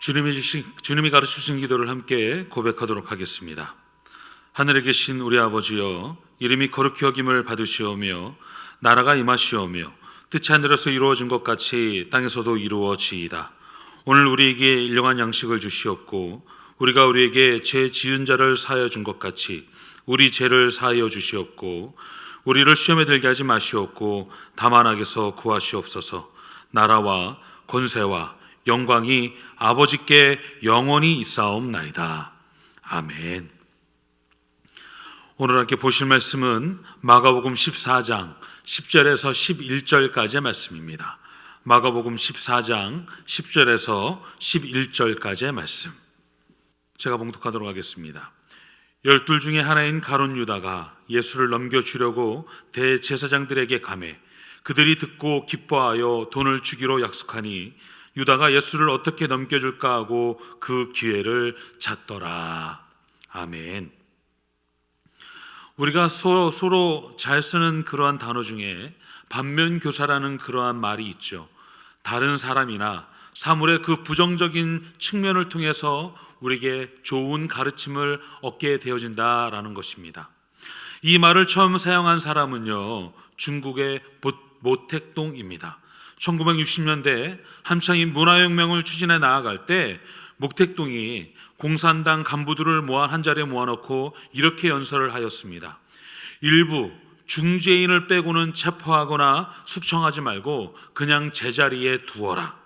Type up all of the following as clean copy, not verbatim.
주님이 가르치신 기도를 함께 고백하도록 하겠습니다. 하늘에 계신 우리 아버지여, 이름이 거룩히 여김을 받으시오며 나라가 임하시오며 뜻이 하늘에서 이루어진 것 같이 땅에서도 이루어지이다. 오늘 우리에게 일용할 양식을 주시옵고 우리가 우리에게 죄 지은 자를 사하여 준 것 같이 우리 죄를 사하여 주시옵고 우리를 시험에 들게 하지 마시옵고 다만 악에서 구하시옵소서. 나라와 권세와 영광이 아버지께 영원히 있사옵나이다. 아멘. 오늘 함께 보실 말씀은 마가복음 14장 10절에서 11절까지의 말씀입니다. 마가복음 14장 10절에서 11절까지의 말씀, 제가 봉독하도록 하겠습니다. 12 중에 하나인 가룟 유다가 예수를 넘겨주려고 대제사장들에게 가매 그들이 듣고 기뻐하여 돈을 주기로 약속하니 유다가 예수를 어떻게 넘겨줄까 하고 그 기회를 찾더라. 아멘. 우리가 서로 잘 쓰는 그러한 단어 중에 반면교사라는 그러한 말이 있죠. 다른 사람이나 사물의 그 부정적인 측면을 통해서 우리에게 좋은 가르침을 얻게 되어진다라는 것입니다. 이 말을 처음 사용한 사람은요, 중국의 모택동입니다. 1960년대 한창 이 문화혁명을 추진해 나아갈 때 모택동이 공산당 간부들을 한 자리에 모아놓고 이렇게 연설을 하였습니다. 일부 중죄인을 빼고는 체포하거나 숙청하지 말고 그냥 제자리에 두어라.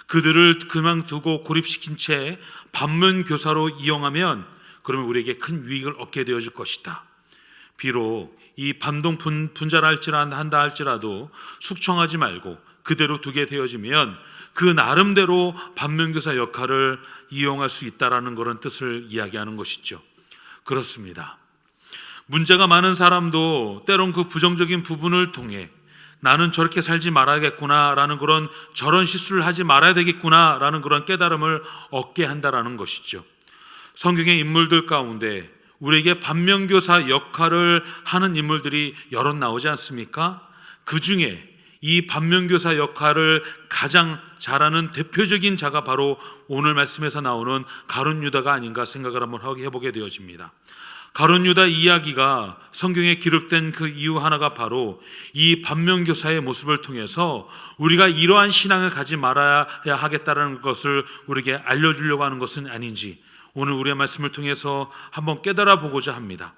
그들을 그만두고 고립시킨 채 반면교사로 이용하면 그러면 우리에게 큰 유익을 얻게 되어질 것이다. 비록 이 반동 분자를 한다 할지라도 숙청하지 말고 그대로 두게 되어지면 그 나름대로 반면교사 역할을 이용할 수 있다라는 그런 뜻을 이야기하는 것이죠. 그렇습니다. 문제가 많은 사람도 때론 그 부정적인 부분을 통해 나는 저렇게 살지 말아야겠구나라는 그런 저런 실수를 하지 말아야 되겠구나라는 그런 깨달음을 얻게 한다라는 것이죠. 성경의 인물들 가운데 우리에게 반면교사 역할을 하는 인물들이 여럿 나오지 않습니까? 그 중에 이 반면교사 역할을 가장 잘하는 대표적인 자가 바로 오늘 말씀에서 나오는 가룟 유다가 아닌가 생각을 한번 해보게 되어집니다. 가룟 유다 이야기가 성경에 기록된 그 이유 하나가 바로 이 반면교사의 모습을 통해서 우리가 이러한 신앙을 가지 말아야 하겠다는 것을 우리에게 알려주려고 하는 것은 아닌지 오늘 우리의 말씀을 통해서 한번 깨달아 보고자 합니다.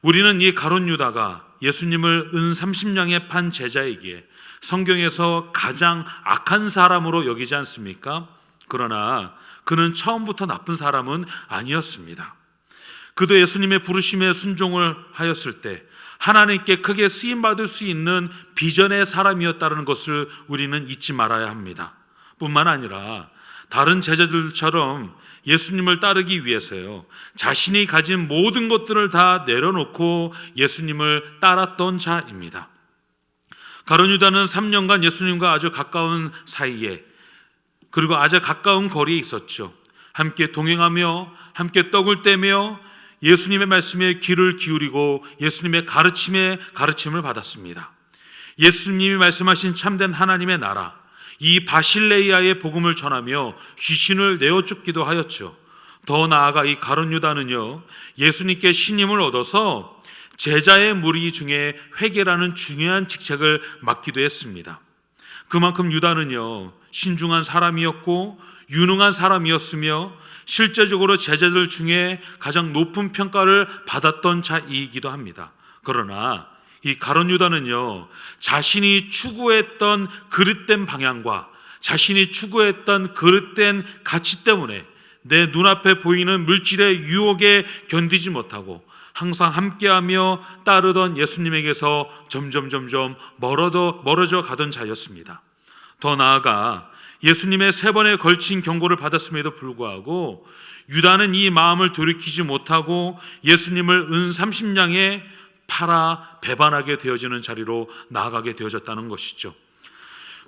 우리는 이 가룟 유다가 예수님을 은 30냥에 판 제자이기에 성경에서 가장 악한 사람으로 여기지 않습니까? 그러나 그는 처음부터 나쁜 사람은 아니었습니다. 그도 예수님의 부르심에 순종을 하였을 때 하나님께 크게 쓰임받을 수 있는 비전의 사람이었다는 것을 우리는 잊지 말아야 합니다. 뿐만 아니라 다른 제자들처럼 예수님을 따르기 위해서요, 자신이 가진 모든 것들을 다 내려놓고 예수님을 따랐던 자입니다. 가룟 유다는 3년간 예수님과 아주 가까운 사이에, 그리고 아주 가까운 거리에 있었죠. 함께 동행하며 함께 떡을 떼며 예수님의 말씀에 귀를 기울이고 예수님의 가르침을 받았습니다. 예수님이 말씀하신 참된 하나님의 나라, 이 바실레이아의 복음을 전하며 귀신을 내어쫓기도 하였죠. 더 나아가 이 가룟 유다는요, 예수님께 신임을 얻어서 제자의 무리 중에 회계라는 중요한 직책을 맡기도 했습니다. 그만큼 유다는요, 신중한 사람이었고 유능한 사람이었으며 실제적으로 제자들 중에 가장 높은 평가를 받았던 자이기도 합니다. 그러나 이 가룟 유다는요, 자신이 추구했던 그릇된 방향과 자신이 추구했던 그릇된 가치 때문에 내 눈앞에 보이는 물질의 유혹에 견디지 못하고 항상 함께하며 따르던 예수님에게서 점점 멀어져 가던 자였습니다. 더 나아가 예수님의 3번에 걸친 경고를 받았음에도 불구하고 유다는 이 마음을 돌이키지 못하고 예수님을 은 30냥에 팔아 배반하게 되어지는 자리로 나아가게 되어졌다는 것이죠.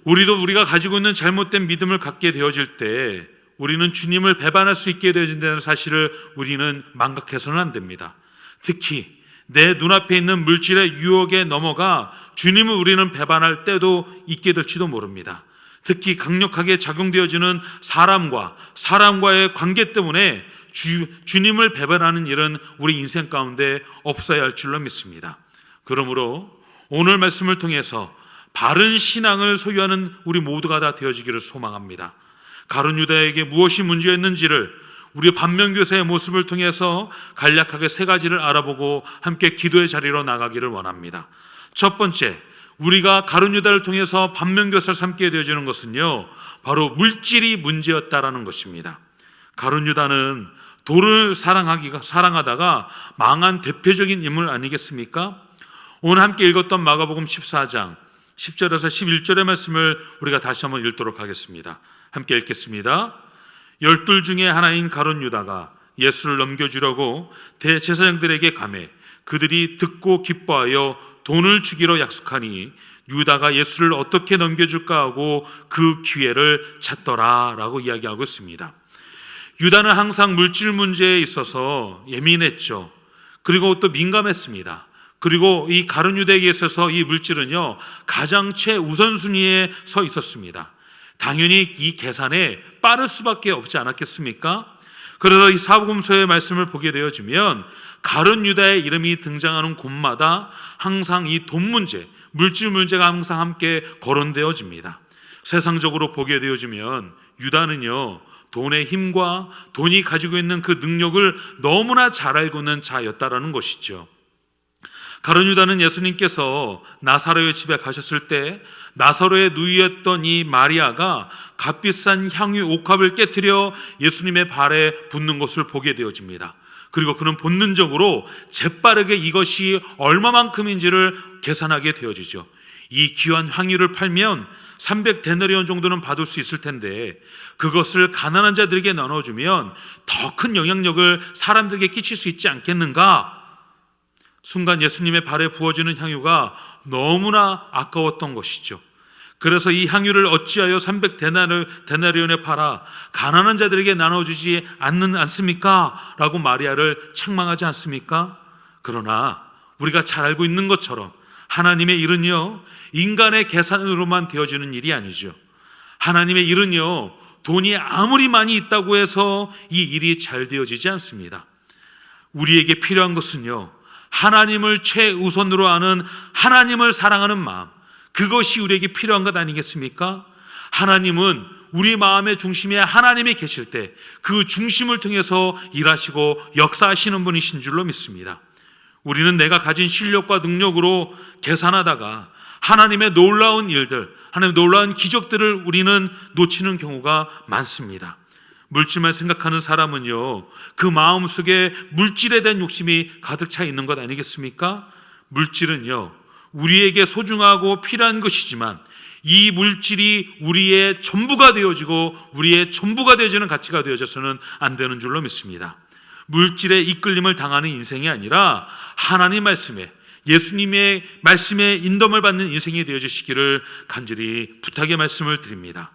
우리가 가지고 있는 잘못된 믿음을 갖게 되어질 때 우리는 주님을 배반할 수 있게 되어진다는 사실을 우리는 망각해서는 안 됩니다. 특히 내 눈앞에 있는 물질의 유혹에 넘어가 주님을 우리는 배반할 때도 있게 될지도 모릅니다. 특히 강력하게 작용되어지는 사람과 사람과의 관계 때문에 주님을 배반하는 일은 우리 인생 가운데 없어야 할 줄로 믿습니다. 그러므로 오늘 말씀을 통해서 바른 신앙을 소유하는 우리 모두가 다 되어지기를 소망합니다. 가룟 유다에게 무엇이 문제였는지를 우리 반면교사의 모습을 통해서 간략하게 세 가지를 알아보고 함께 기도의 자리로 나가기를 원합니다. 첫 번째, 우리가 가룟 유다를 통해서 반면교사를 삼게 되어지는 것은요, 바로 물질이 문제였다라는 것입니다. 가룟 유다는 돈을 사랑하다가 망한 대표적인 인물 아니겠습니까? 오늘 함께 읽었던 마가복음 14장 10절에서 11절의 말씀을 우리가 다시 한번 읽도록 하겠습니다. 함께 읽겠습니다. 12 중에 하나인 가룟 유다가 예수를 넘겨주려고 대제사장들에게 가매 그들이 듣고 기뻐하여 돈을 주기로 약속하니 유다가 예수를 어떻게 넘겨줄까 하고 그 기회를 찾더라 라고 이야기하고 있습니다. 유다는 항상 물질 문제에 있어서 예민했죠. 그리고 또 민감했습니다. 그리고 이 가룟 유다에게 있어서 이 물질은요, 가장 최우선순위에 서 있었습니다. 당연히 이 계산에 빠를 수밖에 없지 않았겠습니까? 그래서 이 사복음서의 말씀을 보게 되어지면 가룟 유다의 이름이 등장하는 곳마다 항상 이 돈 문제, 물질 문제가 항상 함께 거론되어집니다. 세상적으로 보게 되어지면 유다는요, 돈의 힘과 돈이 가지고 있는 그 능력을 너무나 잘 알고 있는 자였다라는 것이죠. 가룟 유다는 예수님께서 나사로의 집에 가셨을 때 나사로의 누이였던 이 마리아가 값비싼 향유 옥합을 깨뜨려 예수님의 발에 붓는 것을 보게 되어집니다. 그리고 그는 본능적으로 재빠르게 이것이 얼마만큼인지를 계산하게 되어지죠. 이 귀한 향유를 팔면 300데나리온 정도는 받을 수 있을 텐데 그것을 가난한 자들에게 나눠주면 더 큰 영향력을 사람들에게 끼칠 수 있지 않겠는가? 순간 예수님의 발에 부어지는 향유가 너무나 아까웠던 것이죠. 그래서 이 향유를 어찌하여 300데나리온에 팔아 가난한 자들에게 나눠주지 않습니까? 라고 마리아를 책망하지 않습니까? 그러나 우리가 잘 알고 있는 것처럼 하나님의 일은요, 인간의 계산으로만 되어지는 일이 아니죠. 하나님의 일은요, 돈이 아무리 많이 있다고 해서 이 일이 잘 되어지지 않습니다. 우리에게 필요한 것은요, 하나님을 최우선으로 하는 하나님을 사랑하는 마음, 그것이 우리에게 필요한 것 아니겠습니까? 하나님은 우리 마음의 중심에 하나님이 계실 때 그 중심을 통해서 일하시고 역사하시는 분이신 줄로 믿습니다. 우리는 내가 가진 실력과 능력으로 계산하다가 하나님의 놀라운 일들, 하나님의 놀라운 기적들을 우리는 놓치는 경우가 많습니다. 물질만 생각하는 사람은요, 그 마음속에 물질에 대한 욕심이 가득 차 있는 것 아니겠습니까? 물질은요, 우리에게 소중하고 필요한 것이지만 이 물질이 우리의 전부가 되어지고 우리의 전부가 되어지는 가치가 되어져서는 안 되는 줄로 믿습니다. 물질에 이끌림을 당하는 인생이 아니라 하나님 말씀에, 예수님의 말씀에 인도를 받는 인생이 되어주시기를 간절히 부탁의 말씀을 드립니다.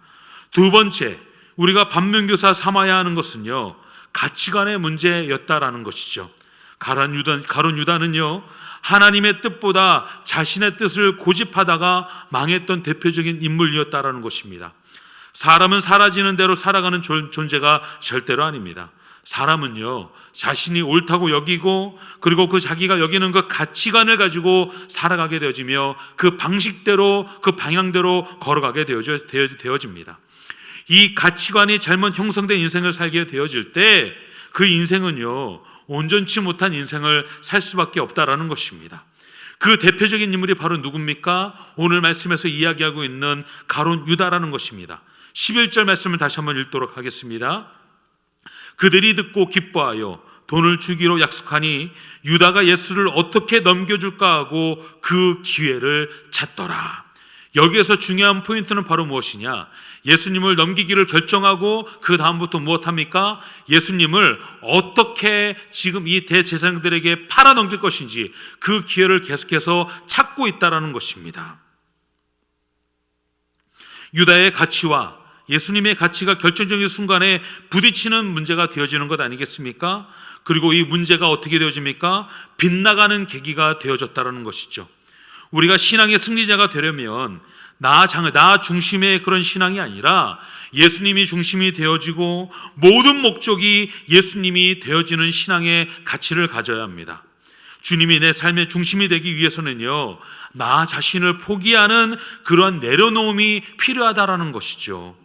두 번째, 우리가 반면교사 삼아야 하는 것은요, 가치관의 문제였다라는 것이죠. 가룟 유다는요, 하나님의 뜻보다 자신의 뜻을 고집하다가 망했던 대표적인 인물이었다라는 것입니다. 사람은 사라지는 대로 살아가는 존재가 절대로 아닙니다. 사람은요, 자신이 옳다고 여기고 그리고 그 자기가 여기는 그 가치관을 가지고 살아가게 되어지며 그 방식대로, 그 방향대로 걸어가게 되어집니다. 이 가치관이 잘못 형성된 인생을 살게 되어질 때 그 인생은요, 온전치 못한 인생을 살 수밖에 없다라는 것입니다. 그 대표적인 인물이 바로 누굽니까? 오늘 말씀에서 이야기하고 있는 가룟 유다라는 것입니다. 11절 말씀을 다시 한번 읽도록 하겠습니다. 그들이 듣고 기뻐하여 돈을 주기로 약속하니 유다가 예수를 어떻게 넘겨줄까 하고 그 기회를 찾더라. 여기에서 중요한 포인트는 바로 무엇이냐? 예수님을 넘기기를 결정하고 그 다음부터 무엇합니까? 예수님을 어떻게 지금 이 대제사장들에게 팔아 넘길 것인지 그 기회를 계속해서 찾고 있다는 것입니다. 유다의 가치와 예수님의 가치가 결정적인 순간에 부딪히는 문제가 되어지는 것 아니겠습니까? 그리고 이 문제가 어떻게 되어집니까? 빗나가는 계기가 되어졌다는 것이죠. 우리가 신앙의 승리자가 되려면 나 중심의 그런 신앙이 아니라 예수님이 중심이 되어지고 모든 목적이 예수님이 되어지는 신앙의 가치를 가져야 합니다. 주님이 내 삶의 중심이 되기 위해서는요, 나 자신을 포기하는 그런 내려놓음이 필요하다라는 것이죠.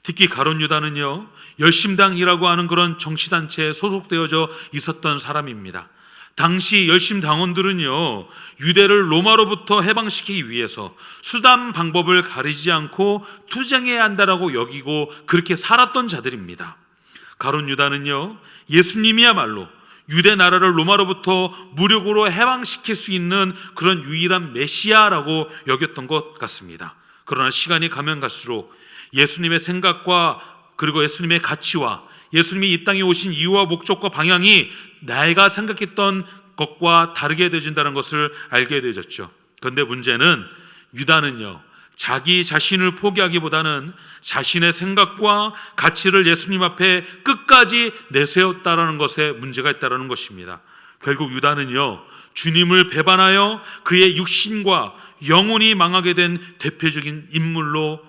특히 가룟 유다는요, 열심당이라고 하는 그런 정치단체에 소속되어져 있었던 사람입니다. 당시 열심당원들은요, 유대를 로마로부터 해방시키기 위해서 수단 방법을 가리지 않고 투쟁해야 한다라고 여기고 그렇게 살았던 자들입니다. 가룟 유다는요, 예수님이야말로 유대 나라를 로마로부터 무력으로 해방시킬 수 있는 그런 유일한 메시아라고 여겼던 것 같습니다. 그러나 시간이 가면 갈수록 예수님의 생각과 그리고 예수님의 가치와 예수님이 이 땅에 오신 이유와 목적과 방향이 내가 생각했던 것과 다르게 되어진다는 것을 알게 되어졌죠. 그런데 문제는 유다는요, 자기 자신을 포기하기보다는 자신의 생각과 가치를 예수님 앞에 끝까지 내세웠다라는 것에 문제가 있다는 것입니다. 결국 유다는요, 주님을 배반하여 그의 육신과 영혼이 망하게 된 대표적인 인물로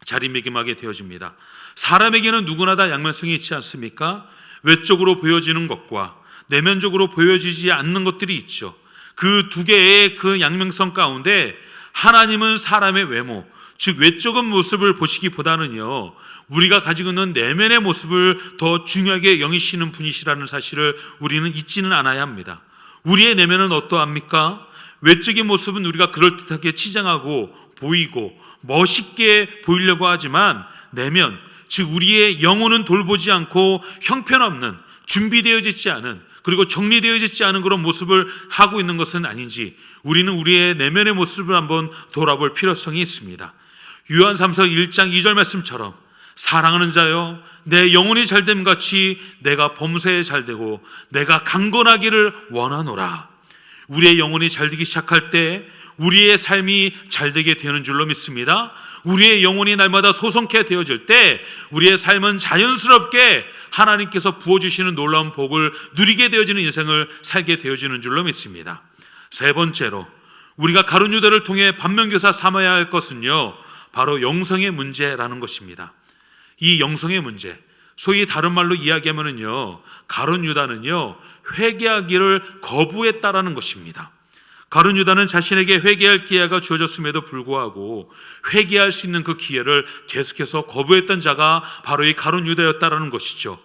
자리매김하게 되어집니다. 사람에게는 누구나 다 양면성이 있지 않습니까? 외적으로 보여지는 것과 내면적으로 보여지지 않는 것들이 있죠. 그 두 개의 그 양면성 가운데 하나님은 사람의 외모, 즉 외적인 모습을 보시기보다는요, 우리가 가지고 있는 내면의 모습을 더 중요하게 여기시는 분이시라는 사실을 우리는 잊지는 않아야 합니다. 우리의 내면은 어떠합니까? 외적인 모습은 우리가 그럴듯하게 치장하고 보이고 멋있게 보이려고 하지만 내면, 즉 우리의 영혼은 돌보지 않고 형편없는, 준비되어지지 않은, 그리고 정리되어지지 않은 그런 모습을 하고 있는 것은 아닌지 우리는 우리의 내면의 모습을 한번 돌아볼 필요성이 있습니다. 요한 3서 1장 2절 말씀처럼 사랑하는 자여, 내 영혼이 잘됨 같이 내가 범사에 잘되고 내가 강건하기를 원하노라. 우리의 영혼이 잘되기 시작할 때 우리의 삶이 잘되게 되는 줄로 믿습니다. 우리의 영혼이 날마다 소성케 되어질 때 우리의 삶은 자연스럽게 하나님께서 부어주시는 놀라운 복을 누리게 되어지는 인생을 살게 되어지는 줄로 믿습니다. 세 번째로 우리가 가룟 유다를 통해 반면교사 삼아야 할 것은요, 바로 영성의 문제라는 것입니다. 이 영성의 문제, 소위 다른 말로 이야기하면은요, 가룟 유다는요, 회개하기를 거부했다라는 것입니다. 가룟 유다는 자신에게 회개할 기회가 주어졌음에도 불구하고 회개할 수 있는 그 기회를 계속해서 거부했던 자가 바로 이 가룟 유다였다라는 것이죠.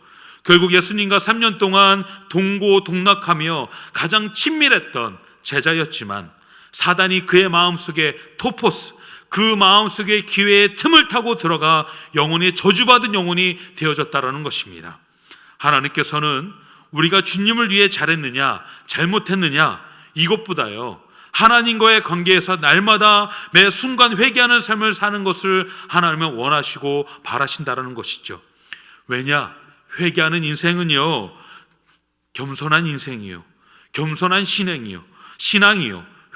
결국 예수님과 3년 동안 동고동락하며 가장 친밀했던 제자였지만 사단이 그의 마음속에 토포스, 그 마음속에 기회의 틈을 타고 들어가 영혼이 저주받은 영혼이 되어졌다라는 것입니다. 하나님께서는 우리가 주님을 위해 잘했느냐 잘못했느냐 이것보다요, 하나님과의 관계에서 날마다 매 순간 회개하는 삶을 사는 것을 하나님은 원하시고 바라신다라는 것이죠. 왜냐? 회개하는 인생은요, 겸손한 인생이요, 겸손한 신앙이요,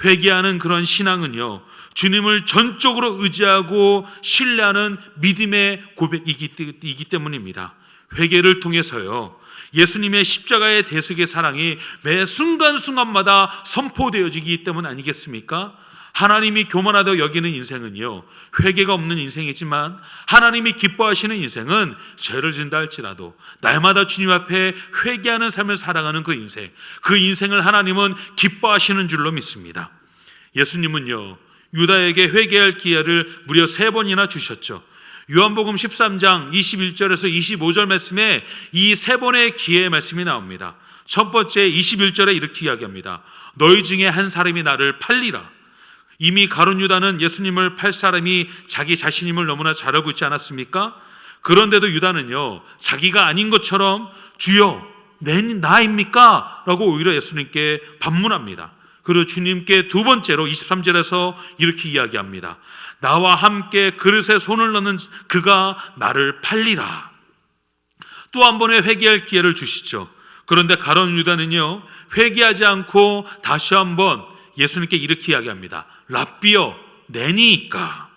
회개하는 그런 신앙은요, 주님을 전적으로 의지하고 신뢰하는 믿음의 고백이기 때문입니다. 회개를 통해서요, 예수님의 십자가의 대속의 사랑이 매 순간순간마다 선포되어지기 때문 아니겠습니까? 하나님이 교만하다고 여기는 인생은요, 회개가 없는 인생이지만 하나님이 기뻐하시는 인생은 죄를 진다 할지라도 날마다 주님 앞에 회개하는 삶을 살아가는 그 인생을 하나님은 기뻐하시는 줄로 믿습니다. 예수님은요, 유다에게 회개할 기회를 무려 3번이나 주셨죠. 요한복음 13장 21절에서 25절 말씀에 이 3번의 기회의 말씀이 나옵니다. 첫 번째 21절에 이렇게 이야기합니다. 너희 중에 한 사람이 나를 팔리라. 이미 가룟 유다는 예수님을 팔 사람이 자기 자신임을 너무나 잘 알고 있지 않았습니까? 그런데도 유다는요, 자기가 아닌 것처럼 주여 나입니까? 라고 오히려 예수님께 반문합니다. 그리고 주님께 두 번째로 23절에서 이렇게 이야기합니다. 나와 함께 그릇에 손을 넣는 그가 나를 팔리라. 또 한 번의 회개할 기회를 주시죠. 그런데 가룟 유다는요, 회개하지 않고 다시 한번 예수님께 이렇게 이야기합니다. 랍비여 내니이까.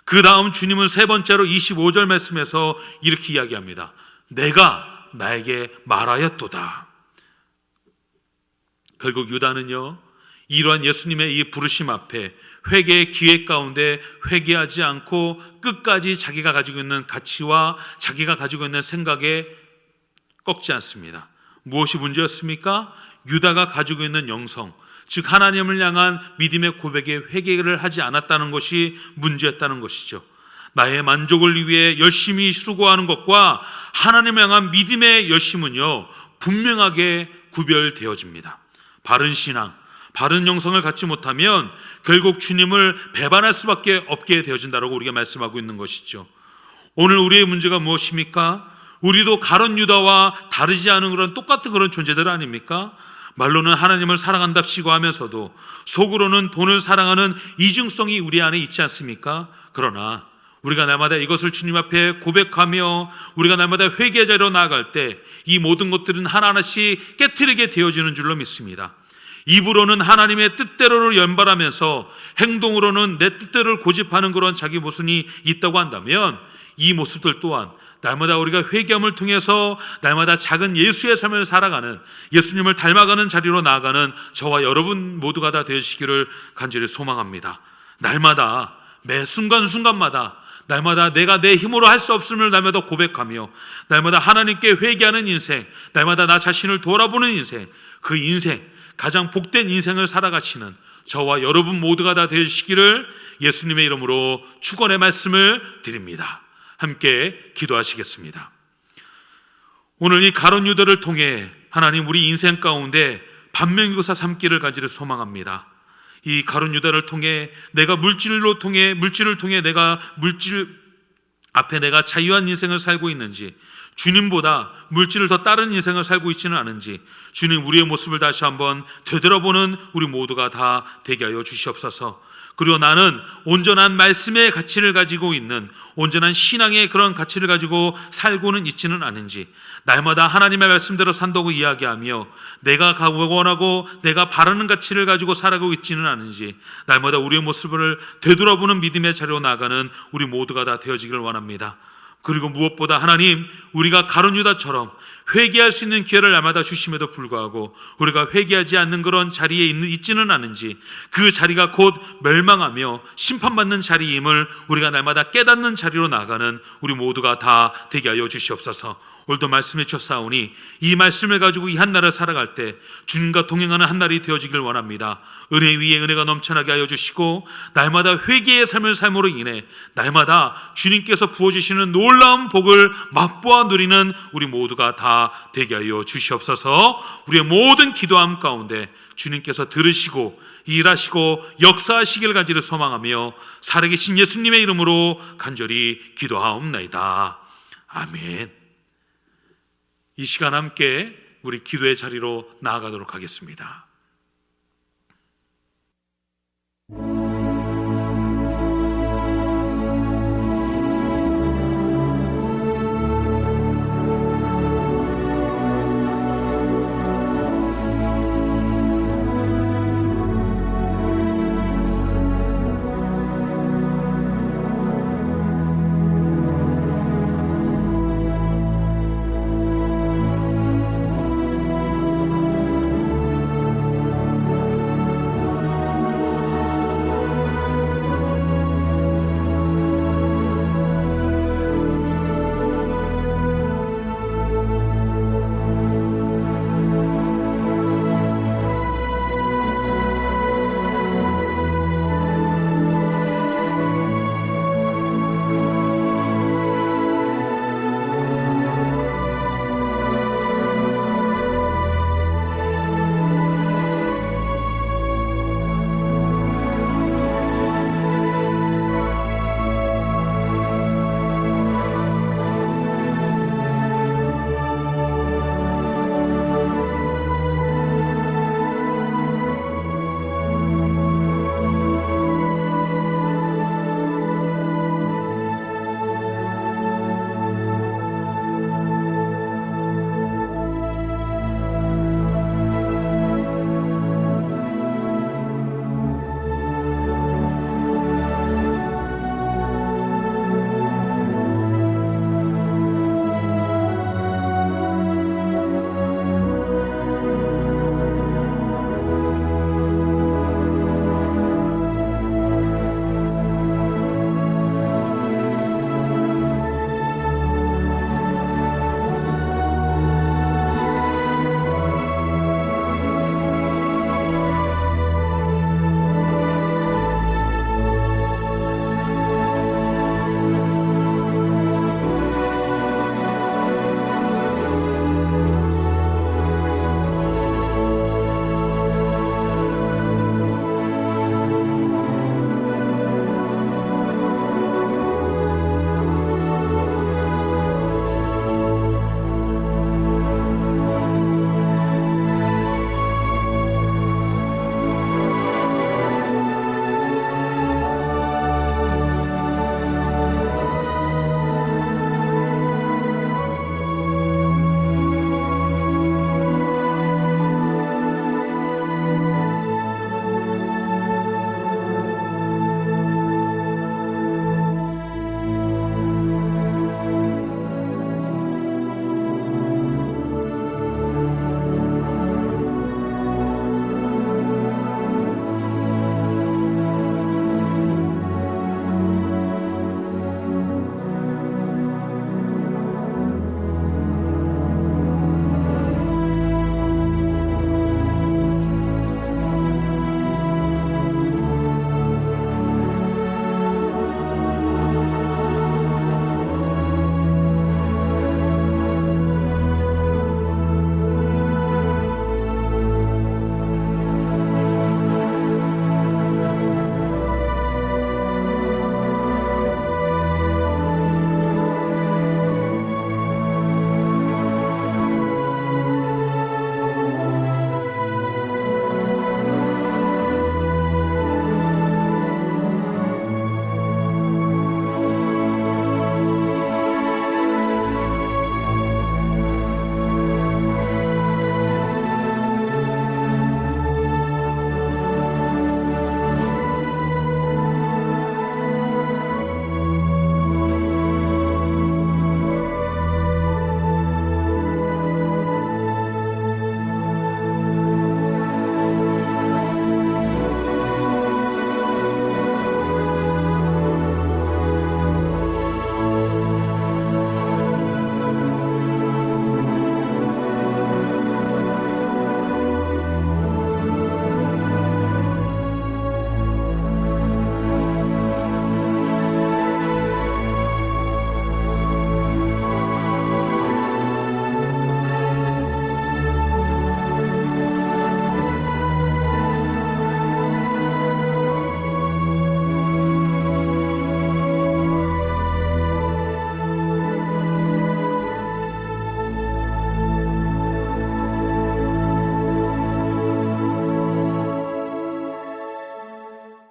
그 다음 주님은 세 번째로 25절 말씀에서 이렇게 이야기합니다. 내가 나에게 말하였도다. 결국 유다는요, 이러한 예수님의 이 부르심 앞에 회개의 기회 가운데 회개하지 않고 끝까지 자기가 가지고 있는 가치와 자기가 가지고 있는 생각에 꺾지 않습니다. 무엇이 문제였습니까? 유다가 가지고 있는 영성, 즉 하나님을 향한 믿음의 고백에 회개를 하지 않았다는 것이 문제였다는 것이죠. 나의 만족을 위해 열심히 수고하는 것과 하나님을 향한 믿음의 열심은요, 분명하게 구별되어집니다. 바른 신앙, 바른 영성을 갖지 못하면 결국 주님을 배반할 수밖에 없게 되어진다고 우리가 말씀하고 있는 것이죠. 오늘 우리의 문제가 무엇입니까? 우리도 가룟 유다와 다르지 않은 그런 똑같은 그런 존재들 아닙니까? 말로는 하나님을 사랑한답시고 하면서도 속으로는 돈을 사랑하는 이중성이 우리 안에 있지 않습니까? 그러나 우리가 날마다 이것을 주님 앞에 고백하며 우리가 날마다 회개의 자리로 나아갈 때 이 모든 것들은 하나하나씩 깨트리게 되어지는 줄로 믿습니다. 입으로는 하나님의 뜻대로를 연발하면서 행동으로는 내 뜻대로를 고집하는 그런 자기 모습이 있다고 한다면 이 모습들 또한 날마다 우리가 회개함을 통해서 날마다 작은 예수의 삶을 살아가는, 예수님을 닮아가는 자리로 나아가는 저와 여러분 모두가 다 되시기를 간절히 소망합니다. 날마다 매 순간순간마다 날마다 내가 내 힘으로 할 수 없음을 날마다 고백하며 날마다 하나님께 회개하는 인생, 날마다 나 자신을 돌아보는 인생, 그 인생, 가장 복된 인생을 살아가시는 저와 여러분 모두가 다 되시기를 예수님의 이름으로 축원의 말씀을 드립니다. 함께 기도하시겠습니다. 오늘 이 가룟 유다를 통해 하나님 우리 인생 가운데 반면교사 삼기를 가지를 소망합니다. 이 가룟 유다를 통해 내가 물질을 통해 내가 물질 앞에 내가 자유한 인생을 살고 있는지, 주님보다 물질을 더 따르는 인생을 살고 있지는 않은지 주님 우리의 모습을 다시 한번 되돌아보는 우리 모두가 다 되게 하여 주시옵소서. 그리고 나는 온전한 말씀의 가치를 가지고 있는, 온전한 신앙의 그런 가치를 가지고 살고는 있지는 않은지, 날마다 하나님의 말씀대로 산다고 이야기하며 내가 원하고 내가 바라는 가치를 가지고 살아가고 있지는 않은지 날마다 우리의 모습을 되돌아보는 믿음의 자리로 나아가는 우리 모두가 다 되어지기를 원합니다. 그리고 무엇보다 하나님, 우리가 가룟 유다처럼 회개할 수 있는 기회를 날마다 주심에도 불구하고 우리가 회개하지 않는 그런 자리에 있지는 않은지, 그 자리가 곧 멸망하며 심판받는 자리임을 우리가 날마다 깨닫는 자리로 나아가는 우리 모두가 다 되게 하여 주시옵소서. 오늘도 말씀해 주셨사오니 이 말씀을 가지고 이 한날을 살아갈 때 주님과 동행하는 한날이 되어지길 원합니다. 은혜 위에 은혜가 넘쳐나게 하여 주시고 날마다 회개의 삶을 삶으로 인해 날마다 주님께서 부어주시는 놀라운 복을 맛보아 누리는 우리 모두가 다 되게 하여 주시옵소서. 우리의 모든 기도함 가운데 주님께서 들으시고 일하시고 역사하시길 간절히 소망하며 살아계신 예수님의 이름으로 간절히 기도하옵나이다. 아멘. 이 시간 함께 우리 기도의 자리로 나아가도록 하겠습니다.